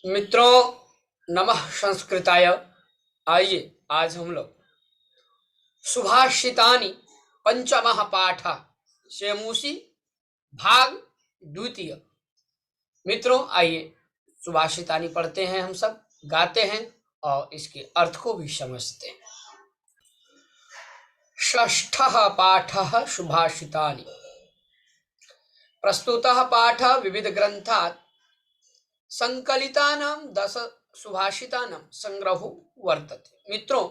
मित्रों, नमः संस्कृताय। आइए आज हम लोग सुभाषितानि पंचमः पाठ शेमूसी भाग द्वितीय। मित्रों, आइए सुभाषितानि पढ़ते हैं, हम सब गाते हैं और इसके अर्थ को भी समझते हैं। षष्ठः पाठः सुभाषितानि। प्रस्तुतः पाठ विविध ग्रंथात् संकलितानां 10 सुभाषितानां संग्रह वर्तते। मित्रों,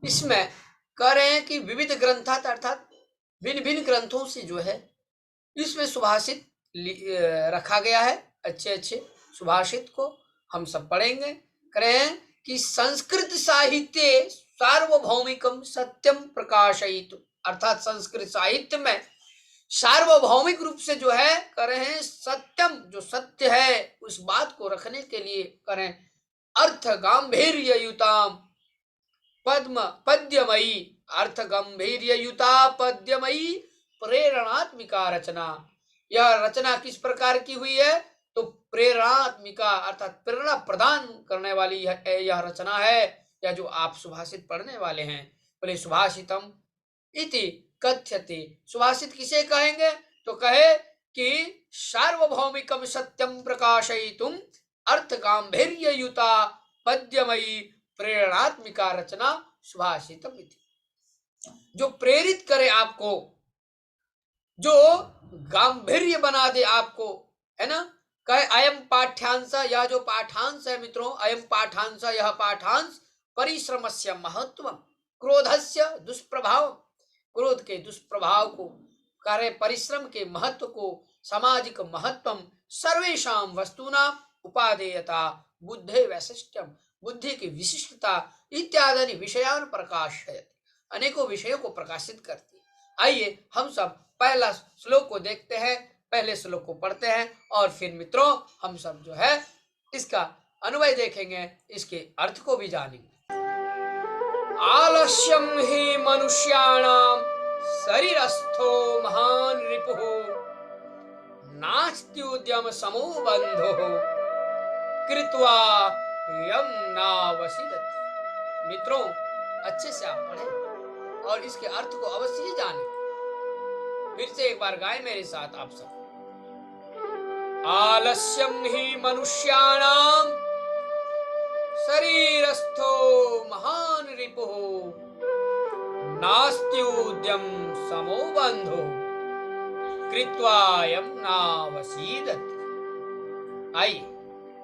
इसमें कह रहे हैं कि विविध ग्रंथात अर्थात भिन्न भिन्न ग्रंथों से जो है इसमें सुभाषित रखा गया है। अच्छे अच्छे सुभाषित को हम सब पढ़ेंगे। कह रहे हैं कि संस्कृत साहित्य सार्वभौमिकम सत्यम प्रकाशयितुम, अर्थात संस्कृत साहित्य में सार्वभौमिक रूप से जो है कह रहे हैं सत्यम, जो सत्य है उस बात को रखने के लिए करें अर्थ गांभीर्ययुताम पद्म पद्यमयी, अर्थ गंभीर्ययुता पद्यमयी प्रेरणात्मिका रचना। यह रचना किस प्रकार की हुई है? तो प्रेरणात्मिका अर्थात प्रेरणा प्रदान करने वाली यह रचना है। यह जो आप सुभाषित पढ़ने वाले हैं, बोले सुभाषितम इति कथ्यते। सुभाषित किसे कहेंगे? तो कहे कि सार्वभौमिकम सत्यम प्रकाशयितुम अर्थ गांभीर्ययुता पद्यमयी प्रेरणात्मिका रचना सुभाषितम इति। जो प्रेरित करे आपको, जो गांभीर्य बना दे आपको, है ना। कहे अयम पाठ्यांश, यह जो पाठांश है मित्रों, अयम पाठांश, यह पाठांश परिश्रमस्य महत्व, क्रोधस्य दुष्प्रभाव, क्रोध के दुष्प्रभाव को, कार्य परिश्रम के महत्व को, सामाजिक महत्व, सर्वेषां वस्तूनां उपादेयता, बुद्धे वैशिष्ट्यम, बुद्धि की विशिष्टता इत्यादि विषयान प्रकाशयति, अनेकों विषयों को प्रकाशित करती है। आइए हम सब पहला श्लोक को देखते हैं, पहले श्लोक को पढ़ते हैं और फिर मित्रों हम सब जो है इसका अन्वय देखेंगे, इसके अर्थ को भी जानेंगे। आलस्यम हि मनुष्याणाम शरीरस्थो महान रिपुः नास्ति उद्यम समो बंधो कृत्वा यम नावसिदति। मित्रों, अच्छे से आप पढ़ें और इसके अर्थ को अवश्य ही जानें। फिर से एक बार गाएं मेरे साथ आप सब। आलस्यम ही मनुष्याणाम शरीरस्थो महान रिपुः नास्ति उद्यम समो बंधो कृत्वा यम नावसीदति। आइए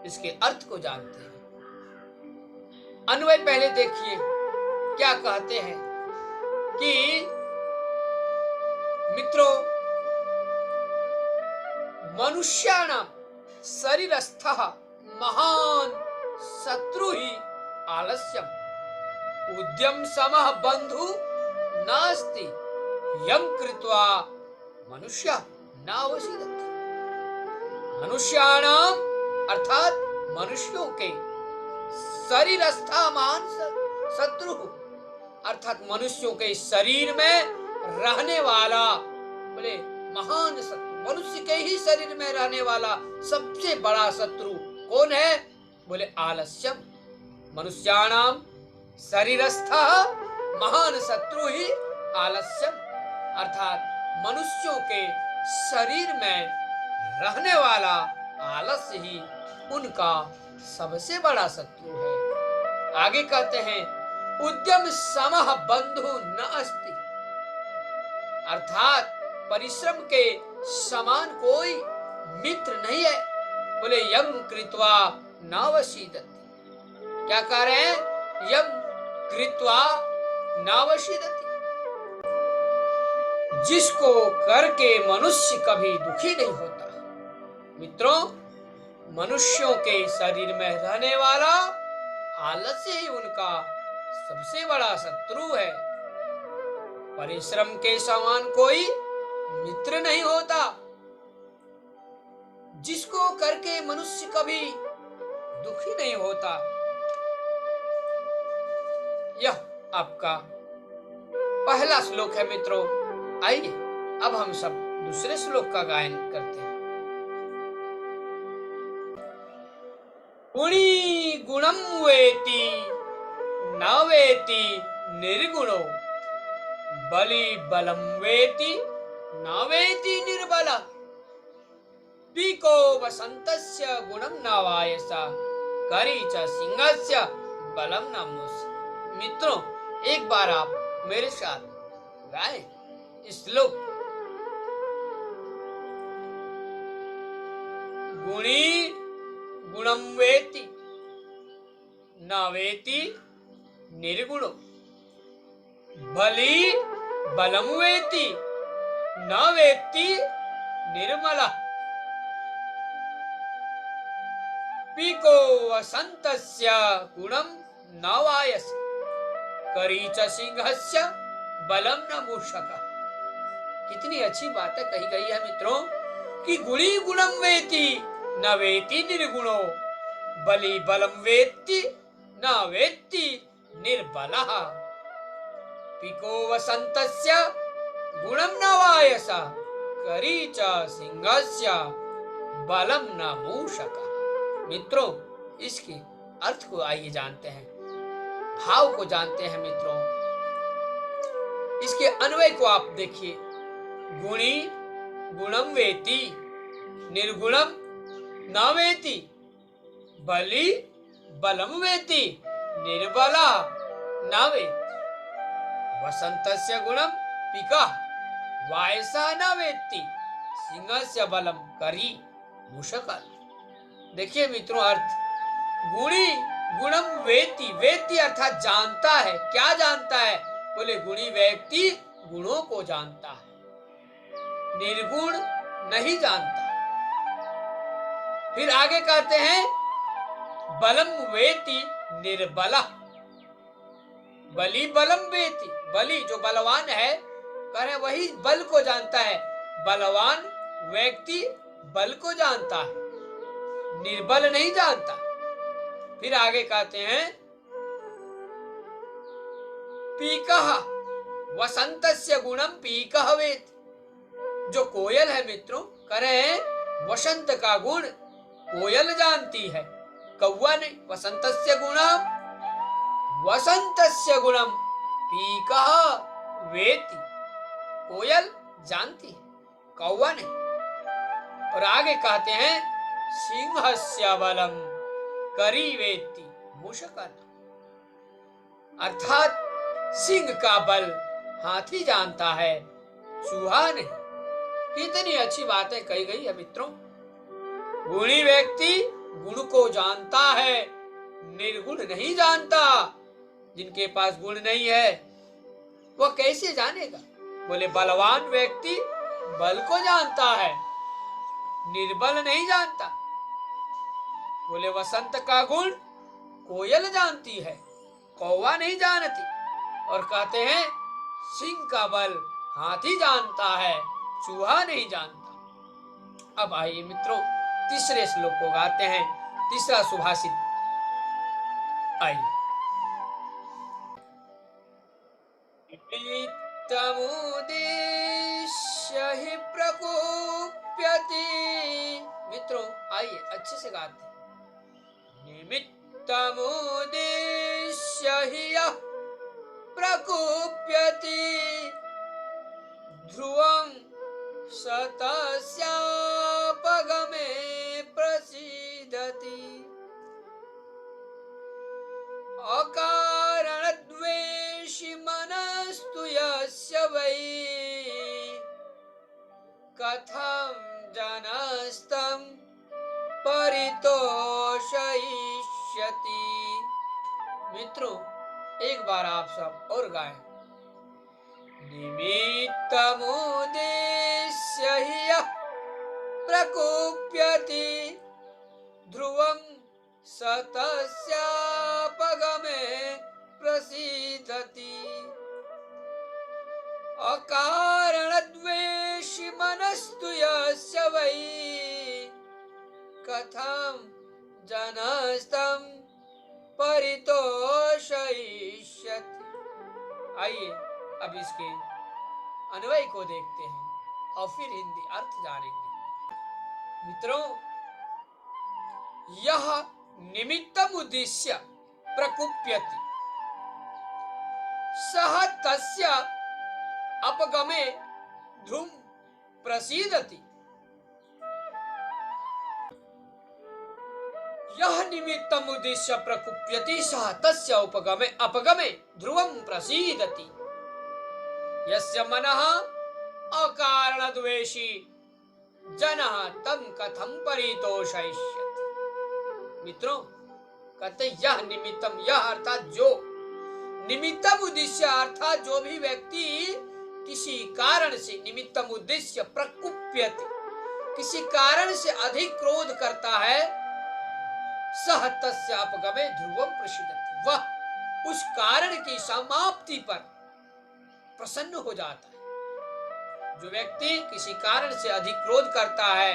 इसके अर्थ को जानते हैं। अन्वय पहले देखिए क्या कहते हैं कि मित्रों, मनुष्याणाम शरीरस्थः महान शत्रु ही आलस्यम उद्यम समः बंधु नास्ति यम कृत्वा मनुष्य नावसीदति। मनुष्याणाम अर्थात मनुष्यों के शरीरस्था महान शत्रु, अर्थात मनुष्यों के शरीर में रहने वाला, बोले महान शत्रु, मनुष्य के ही शरीर में रहने वाला सबसे बड़ा शत्रु कौन है? बोले आलस्यम। मनुष्याणाम शरीरस्थः महान शत्रु ही आलस्यम, अर्थात मनुष्यों के शरीर में रहने वाला आलस्य ही उनका सबसे बड़ा शत्रु है। आगे कहते हैं उद्यम समः बंधु न अस्ति, अर्थात परिश्रम के समान कोई मित्र नहीं है। बोले यम कृत्वा नावसीदति। क्या कह रहे हैं? यम कृत्वा नावसीदति, जिसको करके मनुष्य कभी दुखी नहीं होता। मित्रों, मनुष्यों के शरीर में रहने वाला आलस्य ही उनका सबसे बड़ा शत्रु है। परिश्रम के समान कोई मित्र नहीं होता, जिसको करके मनुष्य कभी दुखी नहीं होता। यह आपका पहला श्लोक है मित्रों। आइए अब हम सब दूसरे श्लोक का गायन करते हैं। गुणी गुणम वेति न वेति निर्गुणो बलि बलम वेति न वेति निर्बला पीको वसंतस्य गुणम न वायसा करी च सिंहस्य बलम न मुस। मित्रों, एक बार आप मेरे साथ गाएं इस श्लोक। गुणी गुणम वेति न वेति निर्गुणो बलि बलम वेति न वेति निर्मला पीको वसंतस्य गुणम न वायस करी च सिंहस्य बलम न मूषका। कितनी अच्छी बातें कही गई है मित्रों कि गुणी गुणम वेति न वेति निर्गुणो बलि बलम वेत्ति न वेत्ति निर्बलः पीको वसंतस्य गुणम न वायसा करी च सिंहस्य बलम न मूषका। मित्रों, इसके अर्थ को आइए जानते हैं, भाव को जानते हैं। मित्रों, इसके अन्वय को आप देखिए। गुणी गुणम वेति निर्गुणम न वेति बलि बलम वेति निर्बला न वेति वसंतस्य गुणम पिका वायसा न वेत्ति सिंहस्य बलम करी मूषका। देखिए मित्रों, अर्थ गुणी गुणम वेति, वेति अर्थात जानता है। क्या जानता है? बोले गुणी व्यक्ति गुणों को जानता है, निर्गुण नहीं जानता। फिर आगे कहते हैं बलम वेति निर्बला बलि बलम वेति, बलि जो बलवान है कह रहे वही बल को जानता है। बलवान व्यक्ति बल को जानता है, निर्बल नहीं जानता। फिर आगे कहते हैं पीकः वसंतस्य गुणम पीकः वेति, जो कोयल है मित्रों कह रहे हैं वसंत का गुण कोयल जानती है, कौवा नहीं। वसंतस्य गुणम पीकः वेति, कोयल जानती है, कौवा नहीं। और आगे कहते हैं सिंहस्य बलम करी वेत्ति मूषका, अर्थात सिंह का बल हाथी जानता है, चूहा नहीं। कितनी अच्छी बातें कही गई है मित्रों। गुणी व्यक्ति गुण को जानता है, निर्गुण नहीं जानता। जिनके पास गुण नहीं है वह कैसे जानेगा? बोले बलवान व्यक्ति बल को जानता है, निर्बल नहीं जानता। बोले वसंत का गुण कोयल जानती है, कौवा नहीं जानती। और कहते हैं सिंह का बल हाथी जानता है, चूहा नहीं जानता। अब आइए मित्रों तीसरे श्लोक को गाते हैं, तीसरा सुभाषित। आइए। तमुद्दिश्य हि प्रकोप्यति, मित्रों आइए अच्छे से गाते हैं। निमित्तमुद्दिश्य हि यः प्रकोप्यति ध्रुवं स तस्यापगमे प्रसीदति अकारणद्वेषि मनस्तु यस्य वै कथं जनस्तं परितोषयिष्यति। मित्रों एक बार आप सब और गाएं। निमित्तमुद्दिश्य हि यः प्रकोप्यति ध्रुवं स तस्यापगमे प्रसीदति अकारणद्वेषि मनस्तु यस्य वै कथं जनस्तं परितोषयिष्यति। आइए अब इसके अन्वय को देखते हैं और फिर हिंदी अर्थ जानेंगे। मित्रों, यह निमित्तम् उद्दिश्य प्रकुप्यति सः तस्य अपगमे ध्रुवं प्रसीदति। यः निमित्तम् उद्दिश्य प्रकुप्यति सः तस्य अपगमे ध्रुवं प्रसीदति। यस्य मनः अकारणद्वेषी जनः तं कथं परितोषयिष्यति। मित्रों, कहते यह निमित्तम, यह अर्थात जो, निमित्तम उद्देश्य अर्थात जो भी व्यक्ति किसी कारण से, निमित्तम उद्देश्य प्रकुप्यति, किसी कारण से अधिक क्रोध करता है, सह तस्य अपगमे ध्रुवम प्रसीदति, वह उस कारण की समाप्ति पर प्रसन्न हो जाता है। जो व्यक्ति किसी कारण से अधिक क्रोध करता है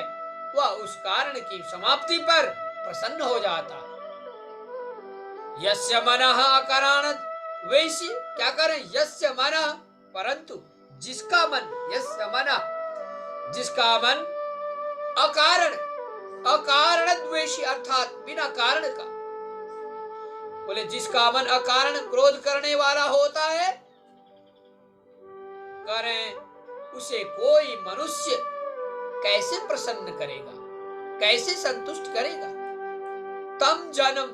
वह उस कारण की समाप्ति पर प्रसन्न हो जाता है। यस्य मनः अकारणत वैसी, क्या करें, यस्य मनः, परंतु जिसका मन, यस्य मनः, जिसका मन अकारण, अकारण द्वेषी अर्थात बिना कारण का, बोले जिसका मन अकारण क्रोध करने वाला होता है, करें उसे कोई मनुष्य कैसे प्रसन्न करेगा, कैसे संतुष्ट करेगा। तम जनम,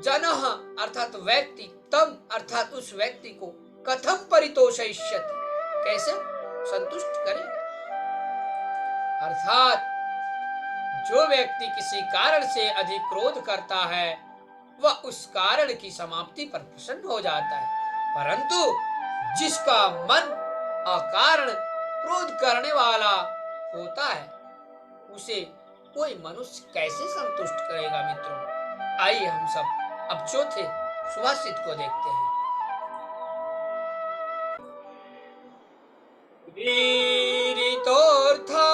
जनः अर्थात व्यक्ति, तम अर्थात उस व्यक्ति को, कथम परितोषयिष्यति, कैसे संतुष्ट करेगा। अर्थात जो व्यक्ति किसी कारण से अधिक क्रोध करता है वह उस कारण की समाप्ति पर प्रसन्न हो जाता है, परंतु जिसका मन अकारण क्रोध करने वाला होता है उसे कोई मनुष्य कैसे संतुष्ट करेगा। मित्रों, आइए हम सब अब चौथे सुभाषित को देखते हैं। वीरितोऽर्थः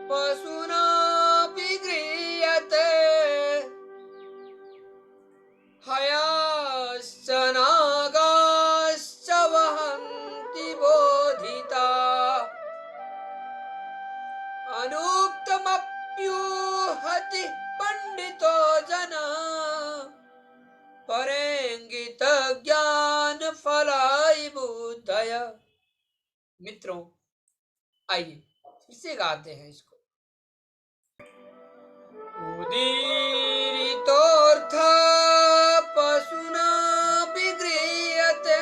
पशूनापि गृह्यते हयाश्च नागाश्च वहन्ति बोधिता अनुक्तमप्युहति पंडितो जना परेंगित ज्ञान फलाई बुद्धय। मित्रों, आइए फिर से गाते हैं इसको। उदीरितोऽर्थ पशुना विगृह्यते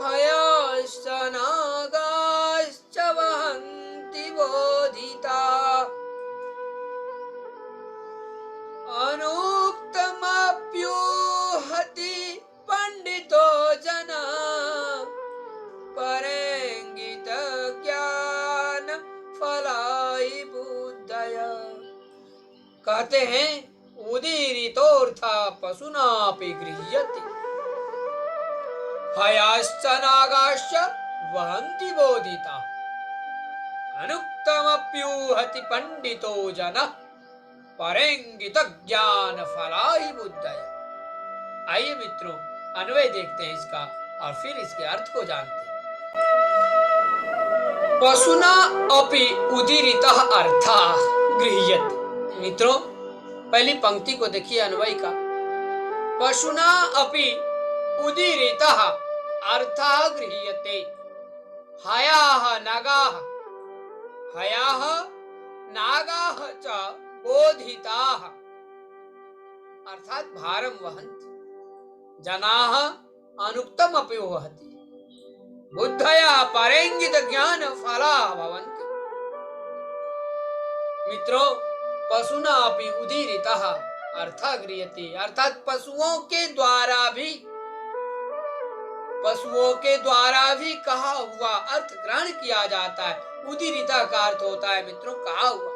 हयाश्च नागाश्च वहन्ति बोधिता अनुक्तमप्युहति पंडितो जना परेंगित ज्ञान फलाई बुद्धय। कहते हैं उदीरितोऽर्थ पशुनापि गृह्यते हयाश्च नागाश्च वहन्ति बोधिता अनुक्तमप्युहति पंडितो जनः परेंगित ज्ञान फलाई बुद्धय। आइए मित्रों, अन्वय देखते हैं इसका और फिर इसके अर्थ को जानते हैं। पशुना अपि उदीरितः अर्थः गृह्यते। मित्रों, पहली पंक्ति को देखिए अन्वय का। पशुना अपि उदीरितः अर्थः गृह्यते हयाः नागाः, हयाः नागाः च बोधिताः अर्थात भारम वहन्ति जनाः अनुक्तमपि वहति बुद्धया परेंगित ज्ञान फला भवन्ति। मित्रों, पशुना अपि उदीरितः अर्थः गृह्यते अर्थात पशुओं के द्वारा भी कहा हुआ अर्थ ग्रहण किया जाता है। उदीरिता का अर्थ होता है मित्रों कहा हुआ,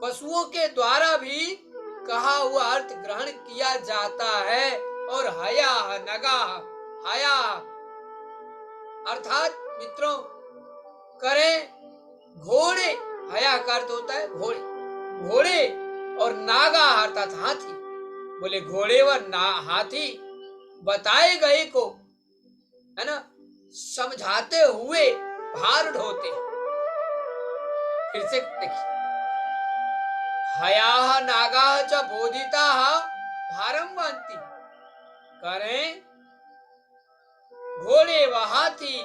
पशुओं के द्वारा भी कहा हुआ अर्थ ग्रहण किया जाता है। और हया नगा, हया अर्थात मित्रों करें घोड़े, हया का अर्थ होता है घोड़े, घोड़े और नागा अर्थात हाथी, बोले घोड़े व हाथी बताए गए को, है ना, समझाते हुए भार ढोते। फिर से देखिए, हयाः नागाः च बोधिताः भारं वहन्ति। करें घोड़े व हाथी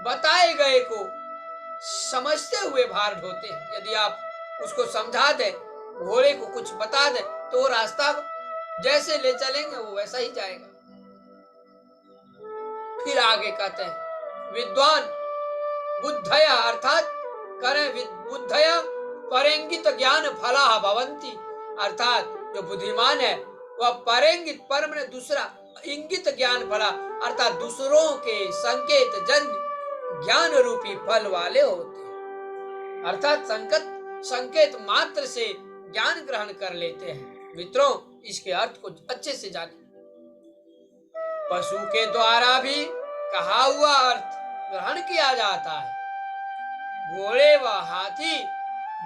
बताए गए को समझते हुए भार ढोते हैं। यदि आप उसको समझा दें, घोड़े को कुछ बता दें, तो वो रास्ता जैसे ले चलेंगे वो वैसा ही जाएगा। फिर आगे कहते हैं विद्वान बुद्धया अर्थात करें बुद्धया परेंगित ज्ञान फला भवंती, अर्थात जो बुद्धिमान है वह परेंगित पर मैंने दूसरा इंगित ज्ञान फला अर्थात दूसरों के संकेत जन ज्ञान रूपी फल वाले होते हैं, अर्थात संकेत मात्र से ज्ञान ग्रहण कर लेते हैं। मित्रों, इसके अर्थ को अच्छे से जानें। पशु के द्वारा भी कहा हुआ अर्थ ग्रहण किया जाता है। घोड़े व हाथी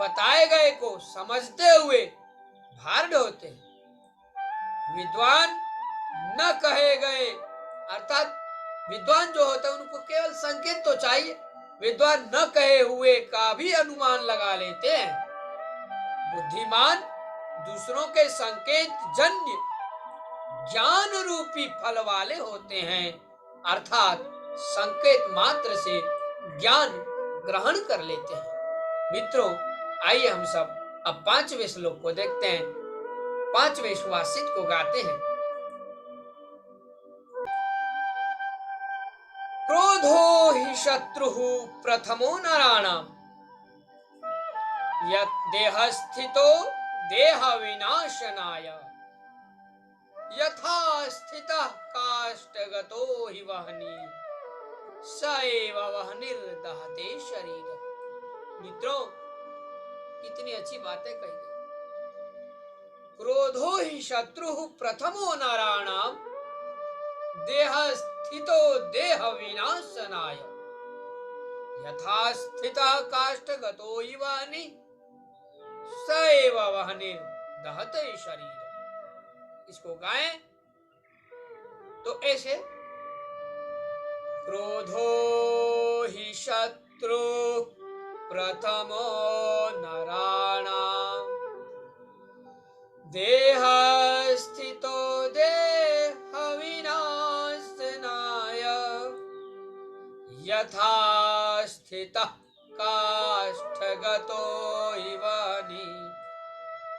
बताए गए को समझते हुए भार ढोते हैं। विद्वान न कहे गए अर्थात विद्वान जो होते हैं उनको केवल संकेत तो चाहिए, विद्वान न कहे हुए का भी अनुमान लगा लेते हैं। बुद्धिमान दूसरों के संकेत जन्य ज्ञान रूपी फल वाले होते हैं, अर्थात संकेत मात्र से ज्ञान ग्रहण कर लेते हैं। मित्रों, आइए हम सब अब 5वें श्लोक को देखते हैं। 5वें सुभाषित को गाते हैं। क्रोधो हि शत्रुः प्रथमो नराणाम्, यत् देहस्थितो देह विनाशनाय, यथा स्थितः काष्ठगतो हि वह्नि स एव वह्निर्दहते शरीर। मित्रों, कितनी अच्छी बातें कही गई। क्रोधो हि शत्रुः प्रथमो नराणाम्, देह स्थितो देह विनाशनाय, यथा स्थितः काष्ठगतो हि वह्नि स एव वह्निर्दहते शरीर। इसको गाएं तो ऐसे, क्रोधो हि शत्रु प्रथमो नराणाम्, देह स्थितो देह विनाशनाय, यथा स्थितः काष्ठगतो हि वह्नि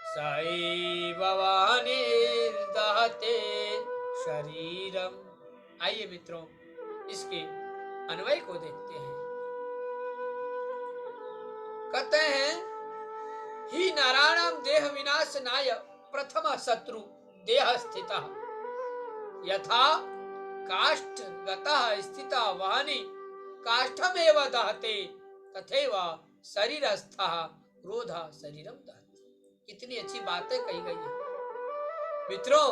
स एव वह्निर्दहते शरीरम। आइए मित्रों, इसके अन्वय को देखते हैं। कहते हैं ही नारायणम देह विनाशनाय प्रथम शत्रु देह स्थितः, यथा काष्ठगतः स्थितः वह्नि काष्ठमेव दहते तथैव शरीरस्थः क्रोधः शरीरम दहते। कितनी अच्छी बातें कही गई है। मित्रों,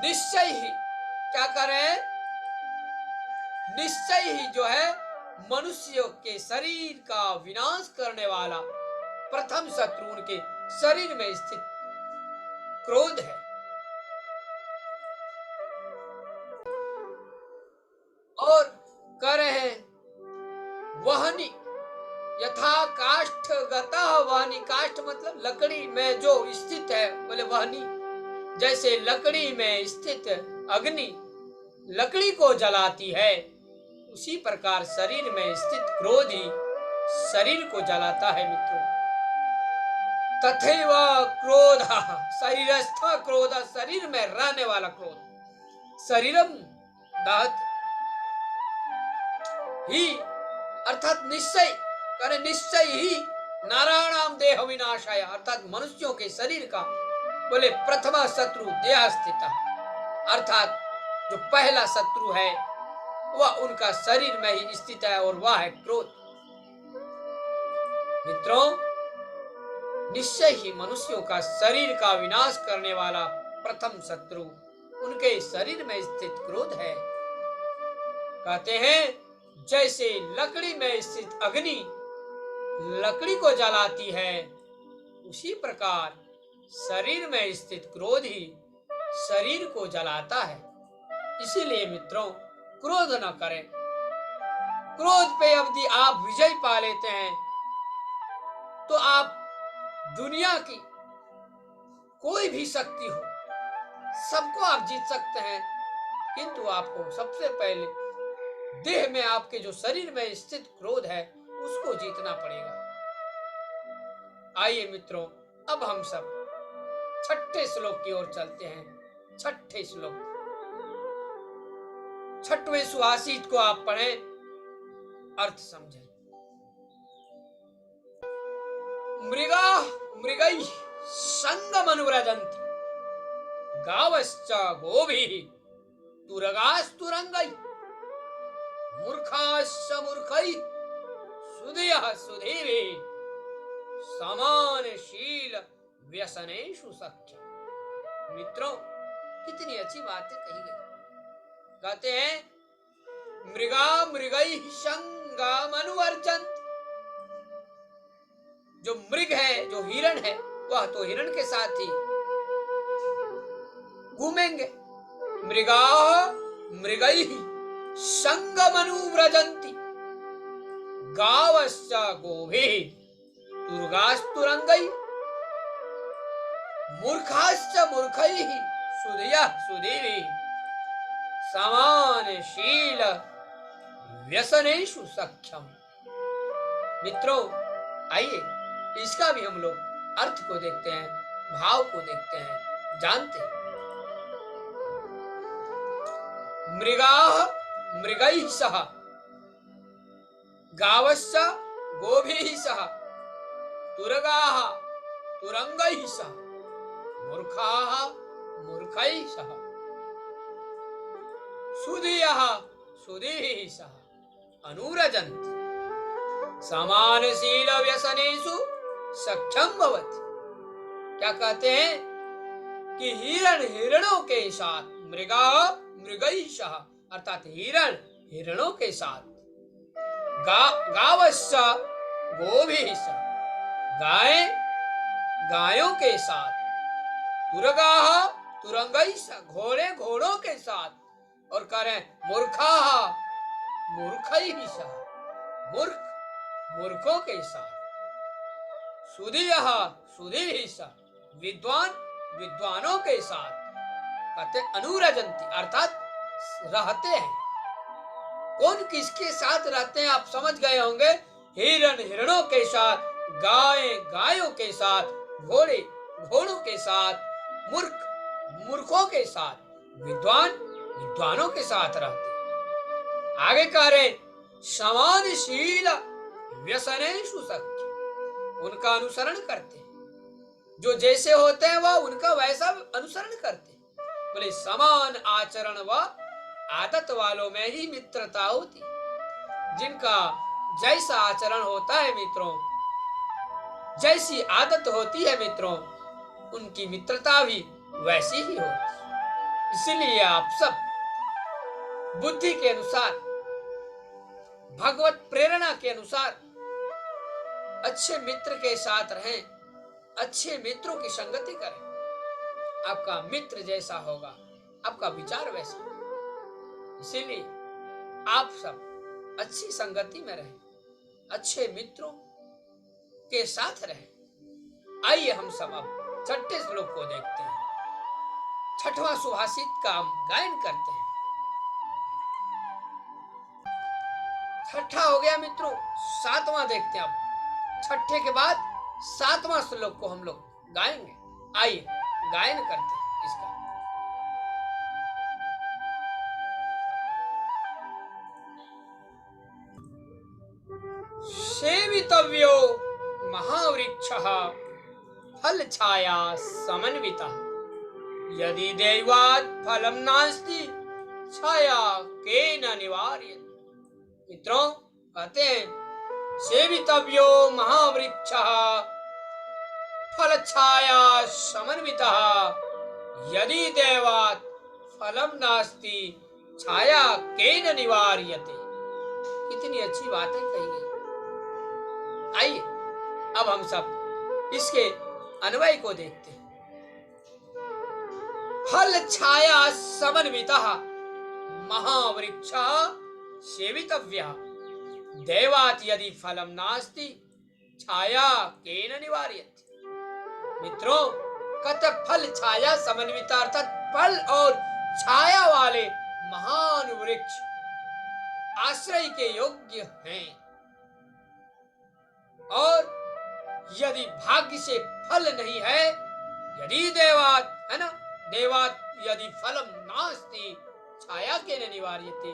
निश्चय ही क्या करें, निश्चय ही जो है मनुष्यों के शरीर का विनाश करने वाला प्रथम शत्रु उनके शरीर में स्थित क्रोध है। और कह रहे हैं वह्नि यथा काष्ठगतः वह्नि, काष्ठ मतलब लकड़ी में जो स्थित है, बोले वह्नि जैसे लकड़ी में स्थित अग्नि लकड़ी को जलाती है, उसी प्रकार शरीर में स्थित क्रोध ही शरीर को जलाता है। मित्रों, तथैव क्रोधः शरीरस्थ क्रोध, शरीर में रहने वाला क्रोध, शरीरम दहत ही अर्थात निश्चय करे, निश्चय ही नारायणाम देह विनाशाय अर्थात मनुष्यों के शरीर का बोले प्रथम शत्रु देह स्थित, अर्थात जो पहला शत्रु है वह उनका शरीर में ही स्थित है और वह है क्रोध। मित्रों, निश्चय ही मनुष्यों का शरीर का विनाश करने वाला प्रथम शत्रु उनके शरीर में स्थित क्रोध है। कहते हैं जैसे लकड़ी में स्थित अग्नि लकड़ी को जलाती है, उसी प्रकार शरीर में स्थित क्रोध ही शरीर को जलाता है। इसीलिए मित्रों, क्रोध न करें। क्रोध पे यदि आप विजय पा लेते हैं तो आप दुनिया की कोई भी शक्ति हो, सबको आप जीत सकते हैं, किंतु आपको सबसे पहले देह में, आपके जो शरीर में स्थित क्रोध है, उसको जीतना पड़ेगा। आइए मित्रों, अब हम सब छठे श्लोक की ओर चलते हैं। छठे श्लोक, छठवें सुभाषित को आप पढ़ें, अर्थ समझें। मृगा मृगैः संगमनुव्रजन्ति, गावश्च गोभिः तुरगास्तुरंगैः, मूर्खाश्च मूर्खैः सुधीयः सुधीभिः, समानशील व्यसनेषु सख्यम्। मित्रों, कितनी अच्छी बातें कही गई। कहते हैं मृगा मृगैः संगमनुवर्जन्ति, जो मृग है, जो हिरण है, वह तो हिरण के साथ ही घूमेंगे। मृगा मृगैः संगमनुव्रजन्ति, गावश्च गोभिः तुरगास्तुरंगैः, मूर्खाश्च मूर्खैः सुधीयः सुधीभिः, समानशील व्यसनेषु सख्यम्। मित्रों, आइए इसका भी हम लोग अर्थ को देखते हैं, भाव को देखते हैं, जानते हैं। मृगाः मृगैः सह, गावश्च गोभिः सह, तुरगाः तुरंगैः सह, मूर्खाः मूर्खैः सह, सुधीयः सुधीभिः सह अनुव्रजन्ति, समानशील व्यसनेषु सख्यम भवति। क्या कहते हैं कि हिरण हिरणों के साथ, मृगा मृगैः सह, अर्थात हिरण हिरणों के साथ, गावश्च गोभिः सह, गाय गायों के साथ, तुरगाः तुरंगैः सह, घोड़े घोड़ों के साथ, और कह रहे मूर्खाः मूर्खैः सह, मूर्ख मूर्खों के साथ, सुधीयः सुधीभिः सह, विद्वान विद्वानों के साथ, कहते अनुव्रजन्ति, अर्थात रहते हैं। कौन किसके साथ रहते हैं आप समझ गए होंगे। हिरण हिरणों के साथ, गाय गायों के साथ, घोड़े घोड़ों के साथ, मूर्ख मूर्खों के साथ, विद्वान विद्वानों के साथ रहते। आगे कह रहे समानशील व्यसनेषु सख्य, उनका अनुसरण करते, जो जैसे होते हैं वह उनका वैसा अनुसरण करते। बोले समान आचरण व आदत वालों में ही मित्रता होती, जिनका जैसा आचरण होता है मित्रों, जैसी आदत होती है मित्रों, उनकी मित्रता भी वैसी ही होती। इसलिए आप सब बुद्धि के अनुसार, भगवत प्रेरणा के अनुसार अच्छे मित्र के साथ रहें, अच्छे मित्रों की संगति करें। आपका मित्र जैसा होगा, आपका विचार वैसा होगा। इसीलिए आप सब अच्छी संगति में रहें, अच्छे मित्रों के साथ रहें। आइए हम सब अब छठे श्लोक को देखते हैं। छठवां सुभाषित का हम गायन करते हैं। छठा हो गया मित्रों, सातवां देखते हैं अब। छठे के बाद सातवां श्लोक को हम लोग गाएंगे। आइए गायन करते हैं इसका। सेवितव्यो महावृक्षः फलछाया समन्वितः, यदि दैवात् फलं नास्ति छाया केन निवार्यते। मित्रों, कहते हैं सेवितव्यो महावृक्षः फलछाया समन्वितः, यदि दैवात् फलं नास्ति छाया केन निवार्यते। कितनी अच्छी बातें कही गई। आइए अब हम सब इसके अन्वय को देखते हैं। फल छाया समन्वितः महावृक्षः सेवितव्यः, दैवात् यदि फलं नास्ति छाया केन निवार्यते। मित्रों, कतक फल छाया समन्विता अर्थात फल और छाया वाले महान वृक्ष आश्रय के योग्य हैं, और यदि भाग्य से फल नहीं है, यदि देवात है ना, देवात यदि फलम नास्ति छाया के न निवार्यते,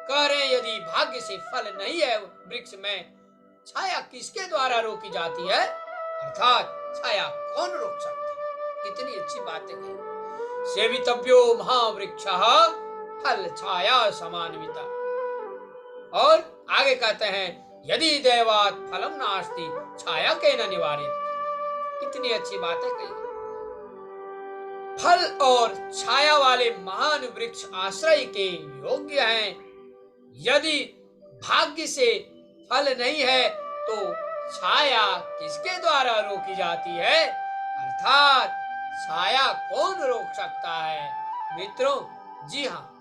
कह रहे यदि भाग्य से फल नहीं है वृक्ष में, छाया किसके द्वारा रोकी जाती है, अर्थात छाया कौन रोक सकता है। कितनी अच्छी बात है। सेवितव्यो महावृक्षः फल छाया समान्विता, और आगे कहते हैं यदि देवात फलम नास्ति छाया के न निवार्यते। कितनी अच्छी बात है कही। फल और छाया वाले महान वृक्ष आश्रय के योग्य हैं। यदि भाग्य से फल नहीं है तो छाया किसके द्वारा रोकी जाती है, अर्थात छाया कौन रोक सकता है। मित्रों, जी हाँ,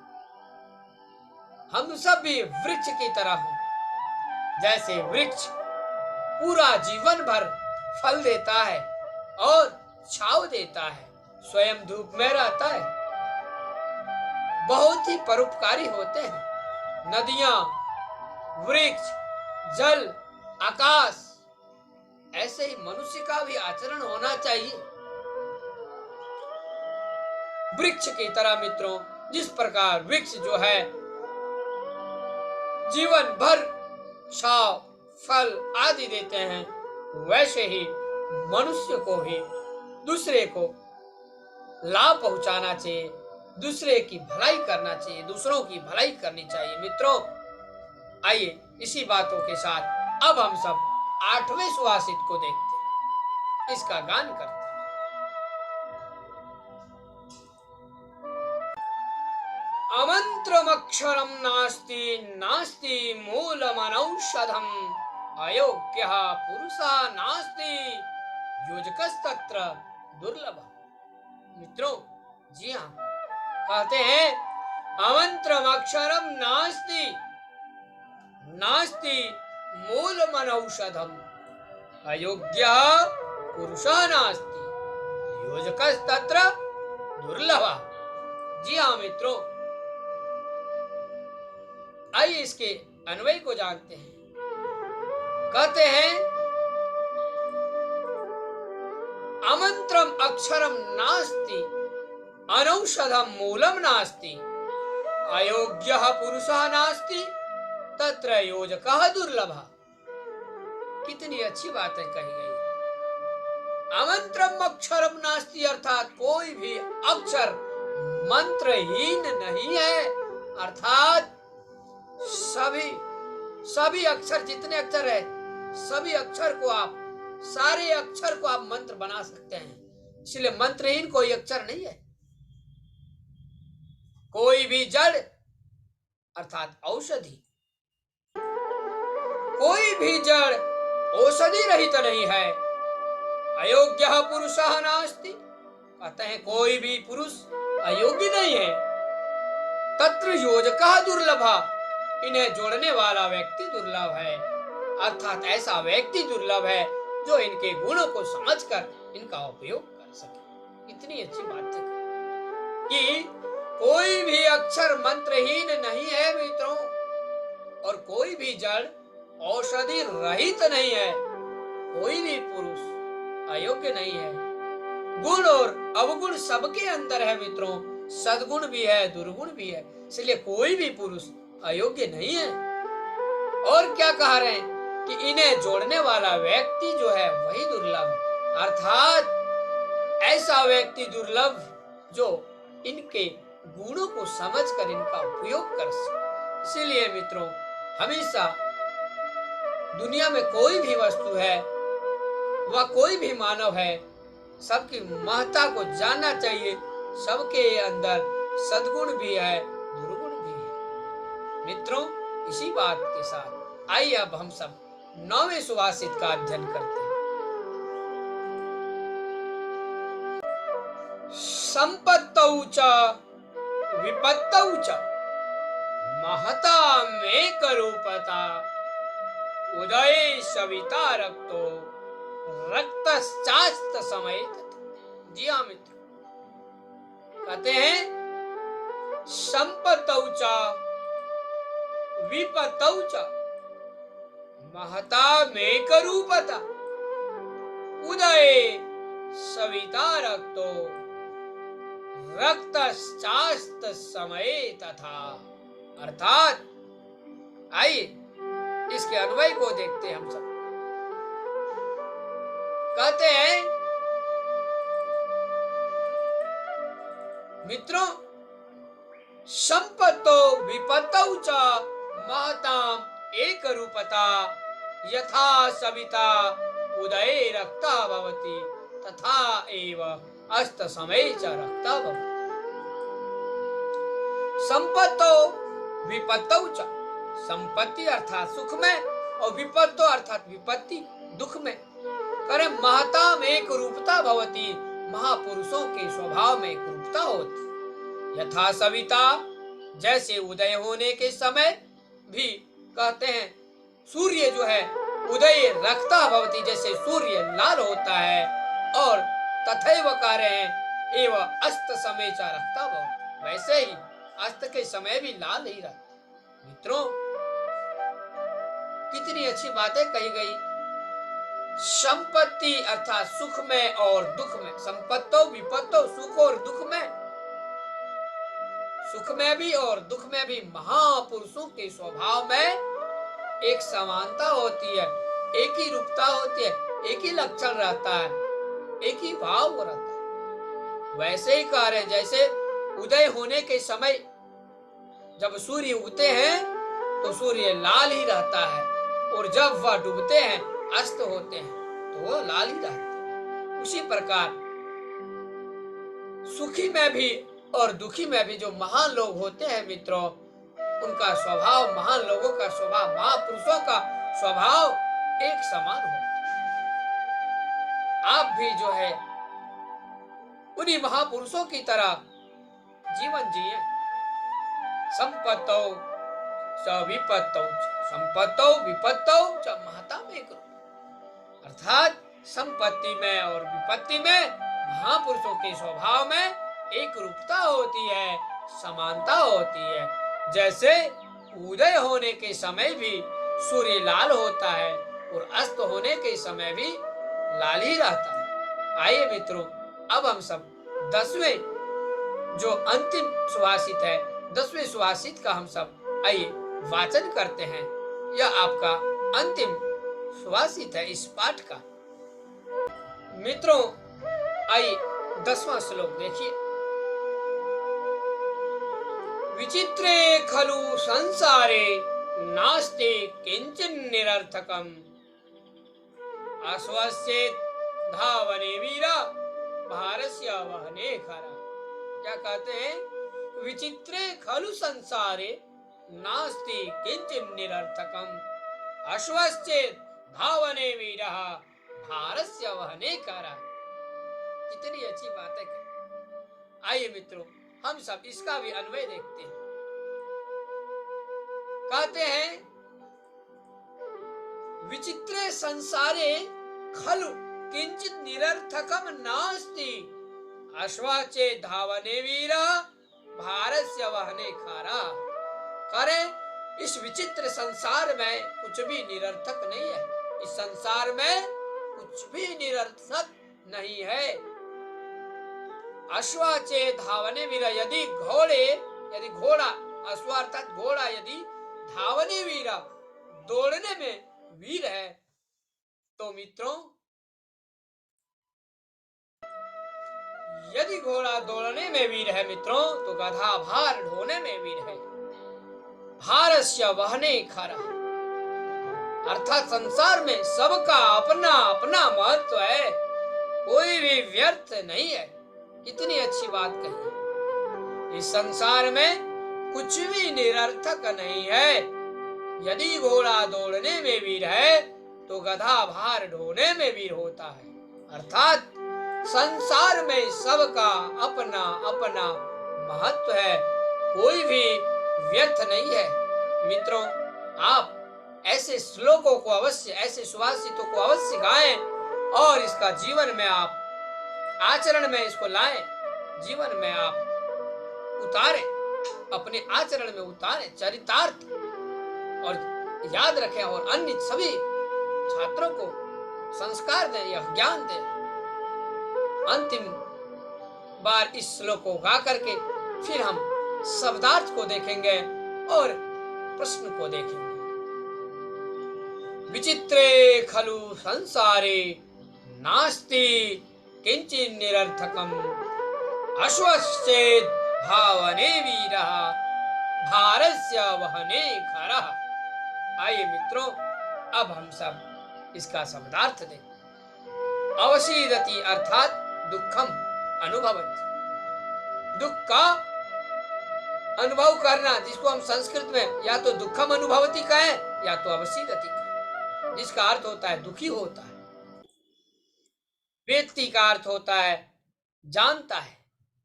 हम सब भी वृक्ष की तरह हैं। जैसे वृक्ष पूरा जीवन भर फल देता है और छांव देता है, स्वयं धूप में रहता है, बहुत ही परोपकारी होते हैं। नदियां, वृक्ष, जल, आकाश, ऐसे ही मनुष्य का भी आचरण होना चाहिए वृक्ष की तरह। मित्रों, जिस प्रकार वृक्ष जो है जीवन भर छांव, फल आदि देते हैं, वैसे ही मनुष्य को भी दूसरे को लाभ पहुंचाना चाहिए, दूसरे की भलाई करना चाहिए, दूसरों की भलाई करनी चाहिए। मित्रों, आइए इसी बातों के साथ अब हम सब 8वें सुभाषित को देखते हैं, इसका गान करते हैं। अमंत्रमक्षरम नास्ति नास्ति मूलमनौषधम अयोग्यः पुरुषा नास्ति योजकस्तत्र दुर्लभः। मित्रों, जी हाँ, कहते हैं अमंत्रम अक्षरम नास्ति नास्ति मूलमनौषधम अयोग्यः पुरुषः नास्ति योजकस्तत्र दुर्लभः। जी हाँ मित्रों, आइए इसके अन्वय को जानते हैं। कहते हैं अमंत्रम अक्षरम नास्ति अनौषधम मूलम नास्ति अयोग्यः पुरुषः नास्ति तत्र योजकः दुर्लभः। कितनी अच्छी बातें कही गई। अमंत्रम अक्षरम नास्ति अर्थात कोई भी अक्षर मंत्रहीन नहीं है, अर्थात सभी अक्षर, जितने अक्षर है, सभी अक्षर को आप, सारे अक्षर को आप मंत्र बना सकते हैं। इसलिए मंत्रहीन कोई अक्षर नहीं है। कोई भी जड़ अर्थात औषधि, कोई भी जड़ औषधि रहित नहीं है। अयोग्यः पुरुषः नास्ति, कहते हैं कोई भी पुरुष अयोग्य नहीं है। तत्र योजकः दुर्लभः, इन्हें जोड़ने वाला व्यक्ति दुर्लभ है, अर्थात ऐसा व्यक्ति दुर्लभ है जो इनके गुणों को समझकर इनका उपयोग कर सके। इतनी अच्छी बात है कि कोई भी अक्षर मंत्रहीन नहीं है मित्रों, और कोई भी जड़ औषधि रहित नहीं है। कोई भी पुरुष अयोग्य नहीं है। गुण और अवगुण सबके अंदर है मित्रों, सद्गुण भी है, दुर्गुण भी है, इसलिए कोई भी पुरुष अयोग्य नहीं है। और क्या कह रहे हैं कि इन्हें जोड़ने वाला व्यक्ति जो है वही दुर्लभ है, अर्थात ऐसा व्यक्ति दुर्लभ जो इनके गुणों को समझकर इनका उपयोग कर सके। इसीलिए मित्रों, हमेशा दुनिया में कोई भी वस्तु है, वह कोई भी मानव है, सबकी महत्ता को जानना चाहिए। सबके अंदर सद्गुण भी है, दुर्गुण भी है। मित्रों, इसी बात के साथ आइए अब हम सब 9वें सुभाषित का अध्ययन करते हैं। संपत्तौ च विपत्तौ च महता मेक रूपता उदये सविता रक्तो रक्तश्चास्त समेत। जी हाँ मित्र, कहते हैं संपतौ च विपतौ च महता मेकरूपता उदये सविता रक्तो रक्तश्चास्त समये तथा। अर्थात आइए इसके अन्वय को देखते हैं हम सब। कहते हैं मित्रों, संपत्तो विपत्तौ च महताम एक रूपता यथा सविता उदये रक्ता भवति तथा एव अस्त समय च रक्ता भवति। संपत्तो विपत्तौ च, संपत्ति अर्थात सुख में और विपत्तो अर्थात विपत्ति दुख में। करे महताम एक रूपता भवति, महापुरुषों के स्वभाव में एक रूपता होती। यथा सविता, जैसे उदय होने के समय भी कहते हैं सूर्य जो है उदय रक्ता भवति, जैसे सूर्य लाल होता है, और तथैव कह रहे हैं एवं अस्त समय च रक्ता भवति, वैसे ही अस्त के समय भी लाल ही रहता। मित्रों, कितनी अच्छी बातें कही गई। संपत्ति अर्थात सुख में और दुख में, संपत्तो विपत्तो, सुख और दुख में, सुख में भी और दुख में भी महापुरुषों के स्वभाव में एक समानता होती है, एक ही रूपता होती है, एक ही लक्षण रहता है, एक ही भाव रहता है। वैसे ही कह रहे हैं जैसे उदय होने के समय जब सूर्य उगते हैं तो सूर्य लाल ही रहता है, और जब वह डूबते हैं अस्त होते हैं तो वो लाल ही रहता है। उसी प्रकार सुखी में भी और दुखी में भी जो महान लोग होते हैं मित्रों, उनका स्वभाव, महान लोगों का स्वभाव, महापुरुषों का स्वभाव एक समान होता है। आप भी जो है उन्हीं महापुरुषों की तरह जीवन जिए। संपत्तौ च विपत्तौ, संपत्तौ विपत्तौ च महताम एक रूप। अर्थात संपत्ति में और विपत्ति में महापुरुषों के स्वभाव में एक रूपता होती है, समानता होती है। जैसे उदय होने के समय भी सूर्य लाल होता है और अस्त होने के समय भी लाल ही रहता है। आइए मित्रों, अब हम सब 10वें जो अंतिम सुभाषित है, 10वें सुभाषित का हम सब आइए वाचन करते हैं। यह आपका अंतिम सुभाषित है इस पाठ का। मित्रों, आइए 10वां श्लोक देखिए। विचित्रे खलु संसारे नास्ति किंचन निरर्थकम आश्वस्येत धावने वीरा भारस्य वहने खरा। क्या कहते हैं? विचित्रे खलु संसारे नास्ति किंचन निरर्थकम आश्वस्येत धावने वीरा भारस्य वहने खरा। कितनी अच्छी बात है। आइए मित्रों, हम सब इसका भी अन्वय देखते हैं। कहते हैं विचित्रे संसारे खलु किंचित निरर्थकम नास्ति अश्वाचे धावने वीरा भारस्य वहने खारा। करे इस विचित्र संसार में कुछ भी निरर्थक नहीं है। इस संसार में कुछ भी निरर्थक नहीं है। अश्वाचे धावने वीरा, यदि घोड़ा, अश्व अर्थात घोड़ा यदि धावने वीरा, दौड़ने में वीर है, तो मित्रों यदि घोड़ा दौड़ने में वीर है मित्रों, तो गधा भार ढोने में वीर है। भारस्य वहने खरा, अर्थात संसार में सबका अपना अपना महत्व है, कोई भी व्यर्थ नहीं है। कितनी अच्छी बात कही। इस संसार में कुछ भी निरर्थक नहीं है। यदि घोड़ा दौड़ने में वीर है तो गधा भार ढोने में वीर होता है। अर्थात संसार में सबका अपना अपना महत्व है, कोई भी व्यर्थ नहीं है। मित्रों, आप ऐसे श्लोकों को अवश्य, ऐसे सुभाषितों को अवश्य गाएं और इसका जीवन में आप आचरण में इसको लाएं, जीवन में आप उतारें, अपने आचरण में उतारें, चरितार्थ, और याद रखें और अन्य सभी छात्रों को संस्कार दें या ज्ञान दें। अंतिम बार इस श्लोक को गा करके फिर हम शब्दार्थ को देखेंगे और प्रश्न को देखेंगे। विचित्रे खलु संसारे नास्ति किंचित् निरर्थकम् अश्वश्चेत् भावने वीरः भारस्य वहने खरः। आइए मित्रों, अब हम सब इसका शब्दार्थ देखें। अवसीदति अर्थात दुखम अनुभवति, दुख का अनुभव करना, जिसको हम संस्कृत में या तो दुखम अनुभवति कहें या तो अवसीदति कहें, जिसका अर्थ होता है दुखी होता है। वेत्ति का अर्थ होता है जानता है,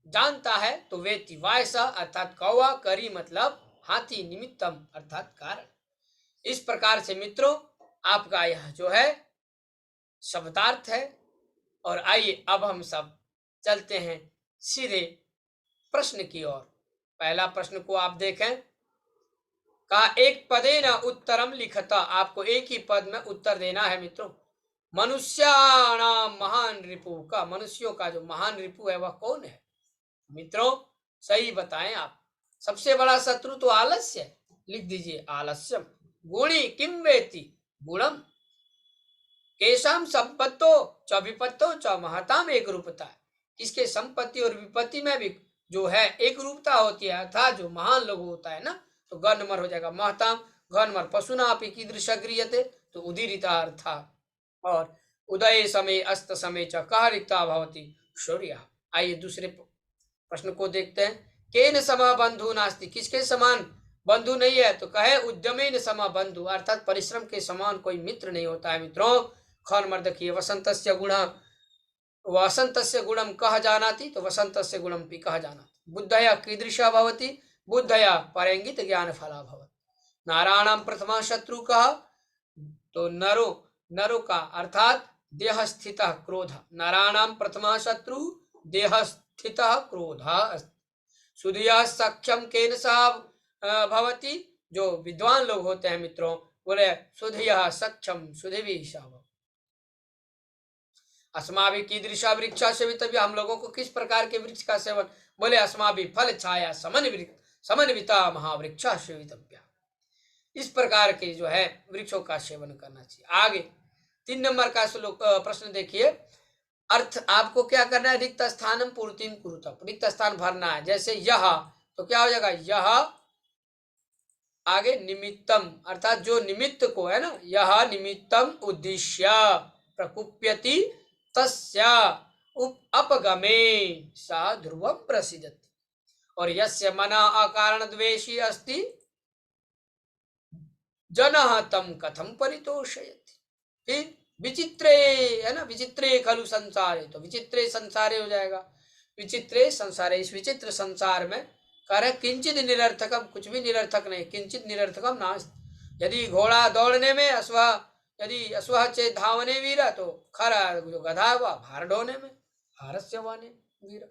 जानता है तो वेत्ति। वायसा अर्थात कौवा, करी मतलब हाथी, निमित्तम अर्थात कारण। इस प्रकार से मित्रों आपका यह जो है शब्दार्थ है। और आइए अब हम सब चलते हैं सीधे प्रश्न की ओर। पहला प्रश्न को आप देखें। कहा एक पदे न उत्तरम लिखता, आपको एक ही पद में उत्तर देना है मित्रों। मनुष्याणाम महान रिपु का, मनुष्यों का जो महान रिपु है वह कौन है मित्रों? सही बताएं आप। सबसे बड़ा शत्रु तो आलस्य है, लिख दीजिए आलस्यम। गुणी किम वेति गुणम, केशाम संपत्तो च विपत्तो च महताम एक रूपता है। किसके संपत्ति और विपत्ति में भी जो है एक रूपता होती है, अर्थात जो महान लोग होता है ना, तो गणमर हो जाएगा महताम। घनमर पशुना अपि कीदृश गृह्यते, तो उदीरिता अर्थात। और उदय समय अस्त समय च कह रिक्ता भवति शौर्य। आइए दूसरे प्रश्न को देखते हैं। केन समा बंधु नास्ति, किसके समान बंधु नहीं है, तो कहे उद्यमेन समा बंधु, अर्थात परिश्रम के समान कोई मित्र नहीं होता है मित्रों। खनमर देखिए वसंतस्य गुण, वसंतस्य गुणम कह जानाति, तो वसंतस्य गुणम भी कह जानाति। बुद्धया कीदृशा भवति, बुद्धया परंगित ज्ञान फला भवति। नारायणाम प्रथमा शत्रु कहा, तो नरो का अर्थात देह स्थित क्रोध। नारायणाम प्रथमा शत्रु देह स्थित क्रोध। सुधिया सख्यम केन सा भवति, जो विद्वान लोग होते हैं मित्रों बोले सुधिया सक्षम सुधिवी सा। अस्माभि कीदृशा वृक्षा सेवितव्य, हम लोगों को किस प्रकार के वृक्ष का सेवन, बोले अस्माभि फल छाया समन्विता महावृक्षा सेवितव्य। इस प्रकार के जो है वृक्षों का सेवन करना चाहिए। आगे 3 नंबर का श्लोक प्रश्न देखिए। अर्थ आपको क्या करना है, रिक्त स्थानम पूर्तिम कुरुतम, रिक्त स्थान भरना है। जैसे यह, तो क्या हो जाएगा यह, आगे निमित्तम अर्थात जो निमित्त को है ना, यह निमित्तम उद्देश्य प्रकुप्यति तस्या अपगमे सा ध्रुवम प्रसिद्धति। और यस्य मना अकारण द्वेषी अस्ति जनः तम कथम परितोषयति। फिर विचित्रे है ना, विचित्रे खलु संसारे, तो विचित्रे संसारे हो जाएगा। विचित्रे संसारे, इस विचित्र संसार में करे किंचित निरर्थकम, कुछ भी निरर्थक नहीं, किंचित निरर्थकम नास्ति। यदि घोड़ा दौड़ने में, यदि अश्वः चेत धावने वीर, तो खरा जो गधा हुआ भार ढोने में, भारस्य वाने वीर।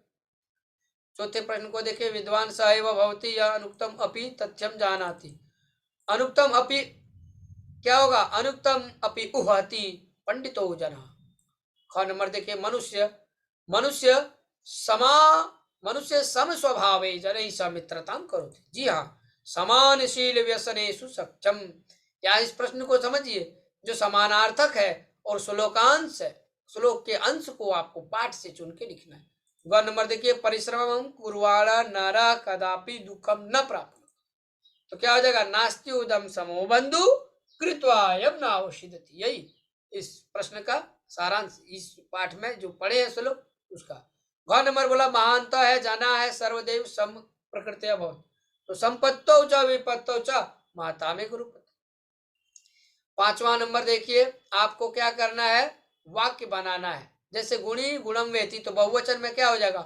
चौथे प्रश्न को देखिए। विद्वान स एव भवति या अनुक्तम अपि तथ्यम जानाति। अनुक्तम अपि क्या होगा, अनुक्तम अपि उहति पंडितो जना। ख नंबर देखिए। मनुष्य सम स्वभावे जनैः सह मित्रतां करोति। जी हाँ, समानशील व्यसनेषु सक्षम। या इस प्रश्न को समझिए, जो समानार्थक है और श्लोकांश है, श्लोक के अंश को आपको पाठ से चुन के लिखना है। ग नंबर देखिए। परिश्रमं कुर्वाणा नरा कदापि दुखम न प्राप्त, तो क्या हो जाएगा, नास्ति उदम समो बंधु कृत्वा यम नावशिदति। यही इस प्रश्न का सारांश, इस पाठ में जो पढ़े हैं श्लोक उसका। घ नंबर बोला महानता है, जाना है सर्वदेव सम प्रकृति अभवत्, तो संपत्तो च विपत्तो च माता में गुरु। 5वां नंबर देखिए। आपको क्या करना है, वाक्य बनाना है। जैसे गुणी गुणम वेति, तो बहुवचन में क्या हो जाएगा,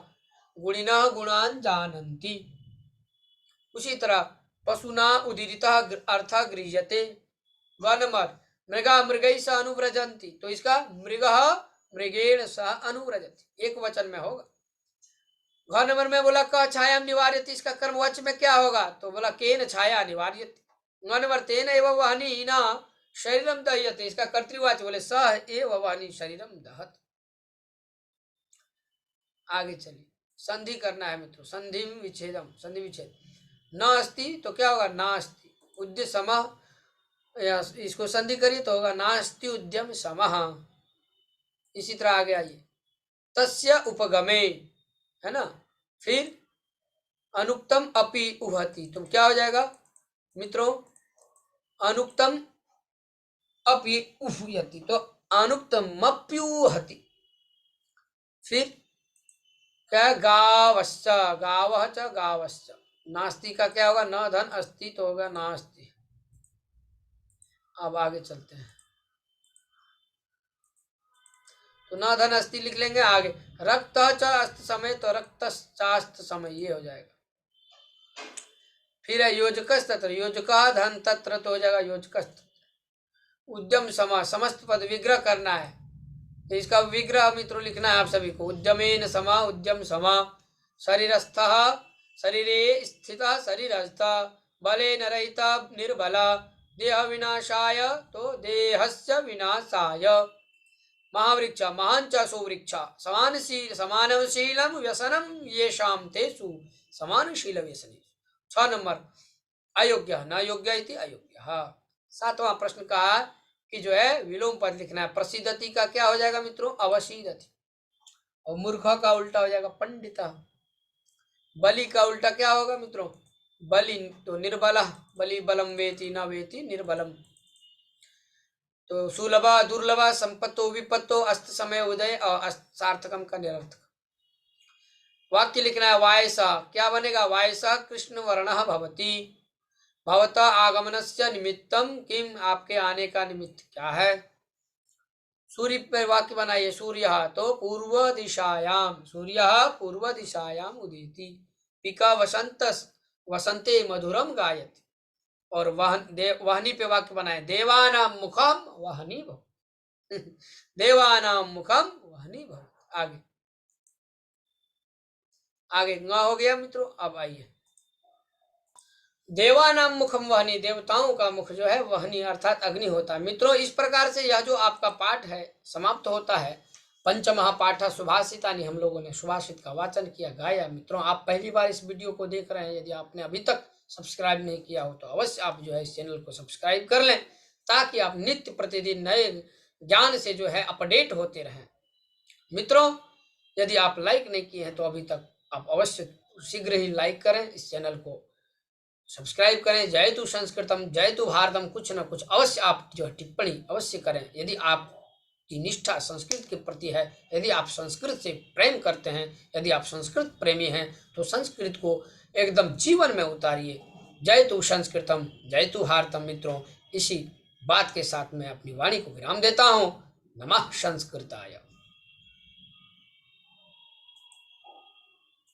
गुणिनः गुणान जानन्ति। उसी तरह पशुना उदीरितः अर्थ गृह्यते। ग नंबर मृगा मृगैः सह अनुव्रजन्ति, तो इसका मृगः मृगेण सह अनुव्रजति, एक वचन में होगा। घ नंबर में बोला क छाया निवार्यति, इसका कर्मवाच्य में क्या होगा? तो बोला केन छाया निवार्यति। ङ नंबर तेन एवं वहनी न शरीरम दह्यते, इसका कर्तृवाच्य बोले सह एव वहनी शरीरम दहत। आगे चलिए, संधि करना है मित्रों, संधि विच्छेदम, संधि विच्छेद। न अस्ति तो क्या होगा? नास्ति। उद्य समः, इसको संधि करिए तो होगा नास्ति उद्यम समः। इसी तरह आगे आइए, तस्य उपगमे, है ना, फिर अनुक्तम अपि उहति, तो क्या हो जाएगा मित्रों? अनुक्तम अपि उह्यति, तो अनुक्तम अप्युहति। फिर क्या? गावश्च, गावः च गावश्च। नास्ति का क्या होगा? न धन, अस्ति तो होगा नास्ति। अब आगे चलते हैं, तो न धन अस्ति लिख लेंगे। आगे रक्त च अस्त समय, तो रक्त चास्त समय, ये हो जाएगा। फिर है योजकस तत्र, योजका धन तत्र, तो हो जाएगा योजकस। उद्यम समा, समस्त पद विग्रह करना है, तो इसका विग्रह मित्रों लिखना है आप सभी को। उद्यमेन समा, उद्यम समा। शरीरस्थः, शरीरे स्थितः शरीरस्थ। बलेन रहितः निर्बला। देह विनाशाय, तो देहस्य विनाशाय। महावृक्ष, महान च सुवृक्ष। समानशीलम व्यसनम येषाम तेषु समानशील व्यसने। 6 नंबर अयोग्य न योग्य इति अयोग्य। 7वां प्रश्न कहा कि जो है विलोम पद लिखना है। प्रसिद्धति का क्या हो जाएगा मित्रों? अवसीदति। और मूर्ख का उल्टा हो जाएगा पंडित। बलि का उल्टा क्या होगा मित्रों? बलि, तो निर्बला। बलि बलम वेति न वेति निर्बलम। तो सुलभा दुर्लभा, संपत्तो विपत्तो, अस्त समय उदय और अस्त सार्थकम का निरर्थक। वाक्य लिखना है वायसा, क्या बनेगा? वायसा कृष्ण वर्णः भवति। भवता आगमनस्य निमित्तम किम, आपके आने का निमित्त क्या है? सूर्य पर वाक्य बनाइए। सूर्य तो पूर्व दिशायाम, सूर्य पूर्व दिशायाम उदेति। पिका वसंत, वसंते मधुरम गायति। और वहनी पे वाक्य बनाए, देवानाम मुखम वहनी भव। देवानाम मुखम वहनी भव। आगे आगे न हो गया मित्रों। अब आइए, देवानाम मुखम वहनी, देवताओं का मुख जो है वहनी अर्थात अग्नि होता है। मित्रों इस प्रकार से यह जो आपका पाठ है समाप्त होता है। पंचमहापाठ सुभाषितानि, हम लोगों ने सुभाषित का वाचन किया, गाया। मित्रों आप पहली बार इस वीडियो को देख रहे हैं, यदि आपने अभी तक सब्सक्राइब नहीं किया हो तो अवश्य आप जो है इस चैनल को सब्सक्राइब कर लें, ताकि आप नित्य प्रतिदिन नए ज्ञान से जो है अपडेट होते रहें। मित्रों यदि आप लाइक नहीं किए हैं तो अभी तक आप अवश्य शीघ्र ही लाइक करें, इस चैनल को सब्सक्राइब करें। जयतु संस्कृतम जयतु भारतम, कुछ न कुछ अवश्य आप जो टिप्पणी अवश्य करें। यदि आपकी निष्ठा संस्कृत के प्रति है, यदि आप संस्कृत से प्रेम करते हैं, यदि आप संस्कृत प्रेमी हैं, तो संस्कृत को एकदम जीवन में उतारिए। जयतु संस्कृतम जयतु भारतम। मित्रों इसी बात के साथ मैं अपनी वाणी को विराम देता हूँ। नमः संस्कृताय।